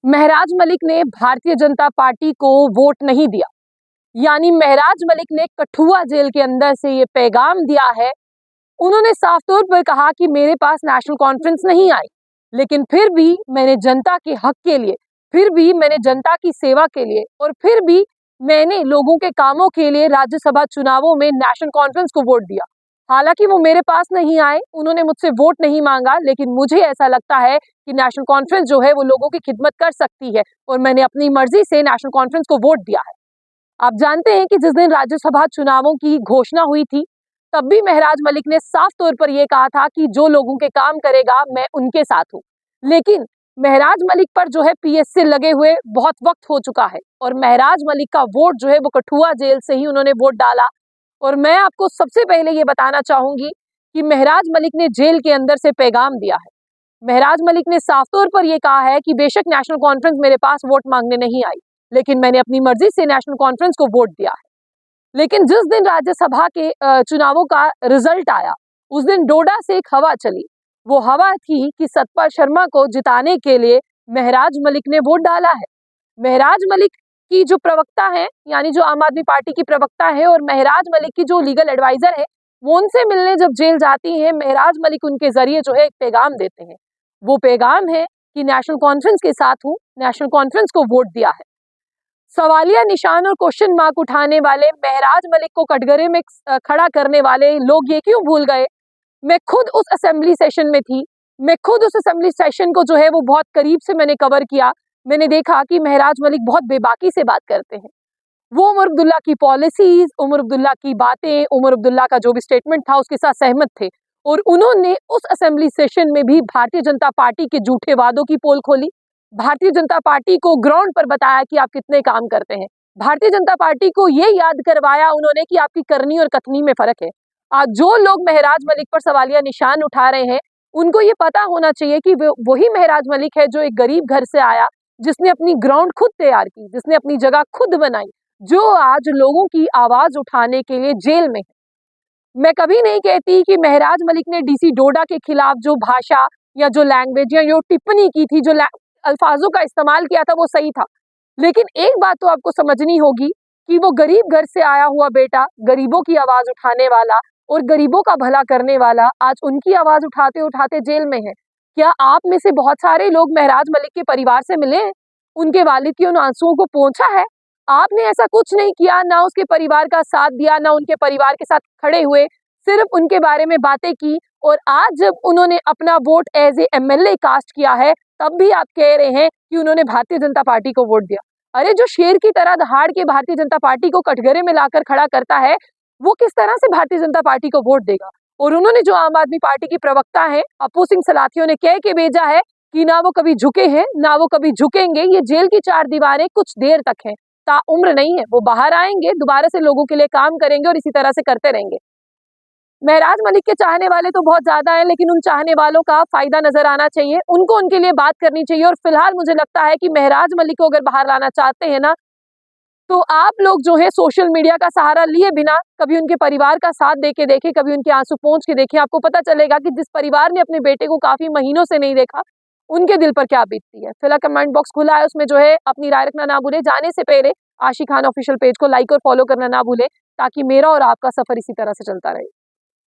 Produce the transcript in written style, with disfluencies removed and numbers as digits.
महराज मलिक ने भारतीय जनता पार्टी को वोट नहीं दिया, यानी महराज मलिक ने कठुआ जेल के अंदर से ये पैगाम दिया है। उन्होंने साफ तौर पर कहा कि मेरे पास नेशनल कॉन्फ्रेंस नहीं आई, लेकिन फिर भी मैंने जनता के हक के लिए, फिर भी मैंने जनता की सेवा के लिए और फिर भी मैंने लोगों के कामों के लिए राज्यसभा चुनावों में नेशनल कॉन्फ्रेंस को वोट दिया। हालांकि वो मेरे पास नहीं आए, उन्होंने मुझसे वोट नहीं मांगा, लेकिन मुझे ऐसा लगता है कि नेशनल कॉन्फ्रेंस जो है वो लोगों की खिदमत कर सकती है और मैंने अपनी मर्जी से नेशनल कॉन्फ्रेंस को वोट दिया है। आप जानते हैं कि जिस दिन राज्यसभा चुनावों की घोषणा हुई थी, तब भी महराज मलिक ने साफ तौर पर यह कहा था कि जो लोगों के काम करेगा मैं उनके साथ हूं। लेकिन महराज मलिक पर जो है पीएस से लगे हुए बहुत वक्त हो चुका है और महराज मलिक का वोट जो है वो कठुआ जेल से ही उन्होंने वोट डाला। और मैं आपको सबसे पहले ये बताना चाहूंगी कि महराज मलिक ने जेल के अंदर से पैगाम दिया है। महराज मलिक ने साफ तौर पर यह कहा है कि बेशक नेशनल कॉन्फ्रेंस मेरे पास वोट मांगने नहीं आई, लेकिन मैंने अपनी मर्जी से नेशनल कॉन्फ्रेंस को वोट दिया है। लेकिन जिस दिन राज्यसभा के चुनावों का रिजल्ट आया, उस दिन डोडा से एक हवा चली। वो हवा थी कि सतपाल शर्मा को जिताने के लिए महराज मलिक ने वोट डाला है। महराज मलिक की जो प्रवक्ता है, यानी जो आम आदमी पार्टी की प्रवक्ता है, और महराज मलिक की जो लीगल एडवाइजर है, वो उनसे मिलने जब जेल जाती है, महराज मलिक उनके जरिए जो है एक पैगाम देते हैं। वो पैगाम है कि नेशनल कॉन्फ्रेंस के साथ हूँ, नेशनल कॉन्फ्रेंस को वोट दिया है। सवालिया निशान और क्वेश्चन मार्क उठाने वाले महराज मलिक को कटघरे में खड़ा करने वाले लोग ये क्यों भूल गए? मैं खुद उस असेंबली सेशन में थी, मैं खुद उस असेंबली सेशन को जो है वो बहुत करीब से मैंने कवर किया। मैंने देखा कि महराज मलिक बहुत बेबाकी से बात करते हैं। वो उमर अब्दुल्ला की पॉलिसीज, उमर अब्दुल्ला की बातें, उमर अब्दुल्ला का जो भी स्टेटमेंट था उसके साथ सहमत थे। और उन्होंने उस असेंबली सेशन में भी भारतीय जनता पार्टी के झूठे वादों की पोल खोली, भारतीय जनता पार्टी को ग्राउंड पर बताया कि आप कितने काम करते हैं। भारतीय जनता पार्टी को ये याद करवाया उन्होंने कि आपकी करनी और कथनी में फर्क है। आज जो लोग महराज मलिक पर सवालिया निशान उठा रहे हैं, उनको ये पता होना चाहिए कि वही महराज मलिक है जो एक गरीब घर से आया, जिसने अपनी ग्राउंड खुद तैयार की, जिसने अपनी जगह खुद बनाई, जो आज लोगों की आवाज उठाने के लिए जेल में है। मैं कभी नहीं कहती कि महराज मलिक ने डीसी डोडा के खिलाफ जो भाषा या जो लैंग्वेज या जो टिप्पणी की थी, जो अल्फाजों का इस्तेमाल किया था, वो सही था। लेकिन एक बात तो आपको समझनी होगी कि वो गरीब घर से आया हुआ बेटा, गरीबों की आवाज उठाने वाला और गरीबों का भला करने वाला, आज उनकी आवाज उठाते उठाते जेल में है। क्या आप में से बहुत सारे लोग महराज मलिक के परिवार से मिले हैं? उनके वालिद की उन आंसुओं को पोंछा है? आपने ऐसा कुछ नहीं किया, ना उसके परिवार का साथ दिया, ना उनके परिवार के साथ खड़े हुए, सिर्फ उनके बारे में बातें की। और आज जब उन्होंने अपना vote as a MLA cast किया है, तब भी आप कह रहे हैं कि उन्होंने भारतीय जनता पार्टी को वोट दिया। अरे जो शेर की तरह दहाड़ के भारतीय जनता पार्टी को कटघरे में लाकर खड़ा करता है, वो किस तरह से भारतीय जनता पार्टी को वोट देगा? और उन्होंने जो आम आदमी पार्टी की प्रवक्ता है अपू सिंह सलाथियों ने कह के भेजा है कि ना वो कभी झुके हैं, ना वो कभी झुकेंगे। ये जेल की चार दीवारें कुछ देर तक हैं, ताउम्र नहीं है। वो बाहर आएंगे, दोबारा से लोगों के लिए काम करेंगे और इसी तरह से करते रहेंगे। महराज मलिक के चाहने वाले तो बहुत ज्यादा हैं, लेकिन उन चाहने वालों का फायदा नजर आना चाहिए, उनको उनके लिए बात करनी चाहिए। और फिलहाल मुझे लगता है कि महराज मलिक को अगर बाहर लाना चाहते हैं ना, तो आप लोग जो है सोशल मीडिया का सहारा लिए बिना कभी उनके परिवार का साथ दे के देखें, कभी उनके आंसू पोंछ के देखें। आपको पता चलेगा कि जिस परिवार ने अपने बेटे को काफी महीनों से नहीं देखा, उनके दिल पर क्या बीतती है। फिलहाल कमेंट बॉक्स खुला है, उसमें जो है अपनी राय रखना ना भूले। जाने से पहले आशिक खान ऑफिशियल पेज को लाइक और फॉलो करना ना भूले, ताकि मेरा और आपका सफर इसी तरह से चलता रहे।